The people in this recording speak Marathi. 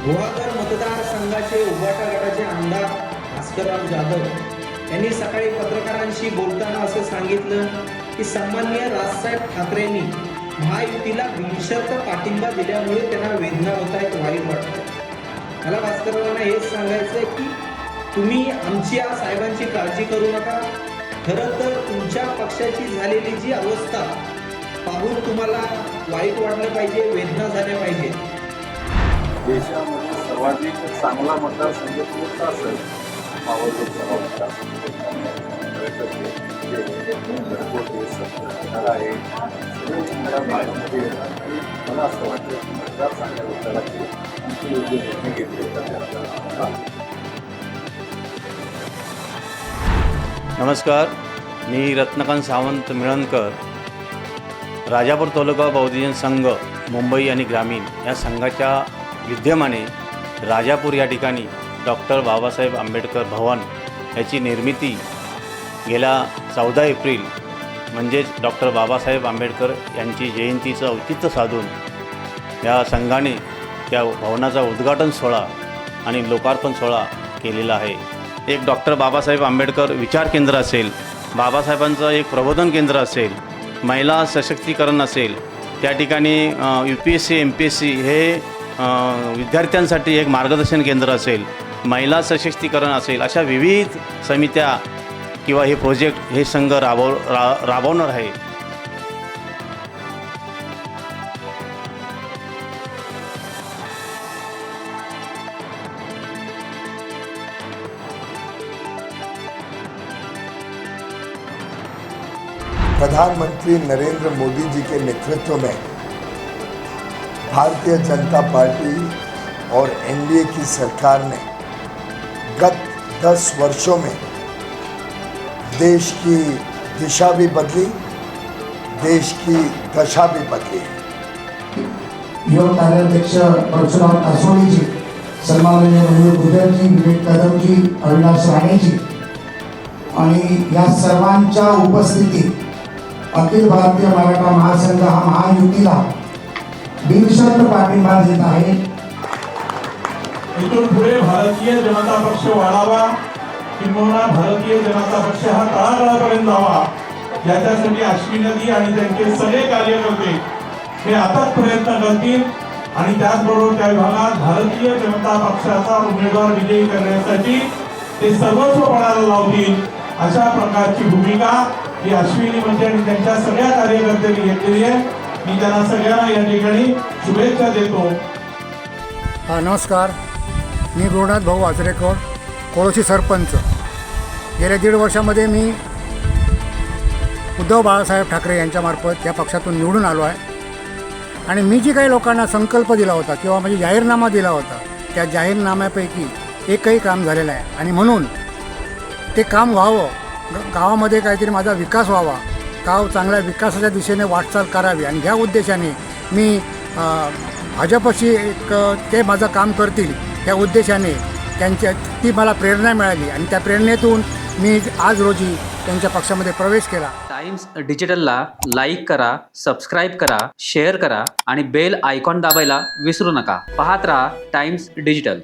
गुहागर मतदारसंघाचे उभाटा गटाचे आमदार भास्करराव जाधव यांनी सकाळी पत्रकारांशी बोलताना असं सांगितलं की सन्माननीय राजसाहेब ठाकरेंनी महायुतीला बिनशर्त पाठिंबा दिल्यामुळे त्यांना वेदना होत आहेत, वाईट वाटतं। मला भास्कररावांना हेच सांगायचं आहे की तुम्ही आमची या साहेबांची काळजी करू नका। खरं तर तुमच्या पक्षाची झालेली जी अवस्था पाहून तुम्हाला वाईट वाटलं पाहिजे, वेदना झाल्या पाहिजे। देशामध्ये सर्वाधिक चांगला मतदारसंघ कोणता असेल? मावळ लोकसभा मतदारसंघ आहे। सगळ्या भागामध्ये मला असं वाटतं मतदारसंघाची आणखी योग्य निर्णय घेतले जातात। नमस्कार, मी रत्नकांत सावंत मिळणकर, राजापूर तालुका बहुजन संघ मुंबई आणि ग्रामीण या संघाच्या विद्यमाने राजापूर या ठिकाणी डॉक्टर बाबासाहेब आंबेडकर भवन याची निर्मिती गेल्या 14 एप्रिल म्हणजेच डॉक्टर बाबासाहेब आंबेडकर यांची जयंतीचं औचित्य साधून या संघाने त्या भवनाचा उद्घाटन सोहळा आणि लोकार्पण सोहळा केलेला आहे। एक डॉक्टर बाबासाहेब आंबेडकर विचार केंद्र असेल, बाबासाहेबांचं एक प्रबोधन केंद्र असेल, महिला सशक्तीकरण असेल, त्या ठिकाणी UPSC MPSC हे विद्यार्थ्यांसाठी एक मार्गदर्शन केंद्र असेल, महिला सशक्तीकरण असेल, अशा विविध समित्या किंवा हे प्रोजेक्ट हे संघ राबवणार आहे। प्रधानमंत्री नरेंद्र मोदी जी के नेतृत्व में भारतीय जनता पार्टी और NDA की सरकार ने गत 10 वर्षों में देश की दिशा भी बदली, देश की दशा भी बदली। युवक कार्याध्यक्ष परशुराम कासोडी जी, सन्माननीय मयूर गुजर जी, विवेक कदम जी, अविनाश राणे जी आणि या सर्वांच्या उपस्थितीत अखिल भारतीय मराठा महासंघ हा महायुतीला बिनशर्त पाठिंबा देत आहे। इथून पुढे भारतीय जनता पक्ष वाढावा, किंबहुना भारतीय जनता पक्ष हा तळागाळापर्यंत जावा, याच्यासाठी अश्विनी आणि त्यांचे सगळे कार्यकर्ते हे अथक प्रयत्न करतील आणि त्याचबरोबर त्या विभागात भारतीय जनता पक्षाचा उमेदवार विजयी करण्यासाठी ते सर्वस्व पणाला लावतील, अशा प्रकारची भूमिका ही अश्विनी म्हणजे आणि त्यांच्या सगळ्या कार्यकर्त्यांनी घेतलेली आहे। मी त्यांना सगळ्यांना या ठिकाणी शुभेच्छा देतो। नमस्कार, मी गुरुनाथ भाऊ आचरेकर, कोळशी सरपंच। गेल्या 1.5 वर्षामध्ये मी उद्धव बाळासाहेब ठाकरे यांच्यामार्फत या पक्षातून निवडून आलो आहे आणि मी जी काही लोकांना संकल्प दिला होता किंवा म्हणजे जाहीरनामा दिला होता, त्या जाहीरनाम्यापैकी एकही काम झालेलं आहे आणि म्हणून ते काम व्हावं, गावामध्ये काहीतरी माझा विकास व्हावा, गाव चांगल्या विकासाच्या दिशेने वाटचाल करावी आणि ह्या उद्देशाने मी भाजपशी एक ते माझं काम करतील या उद्देशाने ती मला प्रेरणा मिळाली आणि त्या प्रेरणेतून मी आज रोजी त्यांच्या पक्षामध्ये प्रवेश केला। टाइम्स डिजिटलला लाईक करा, सबस्क्राईब करा, शेअर करा आणि बेल आयकॉन दाबायला विसरू नका। पाहत रहा टाइम्स डिजिटल।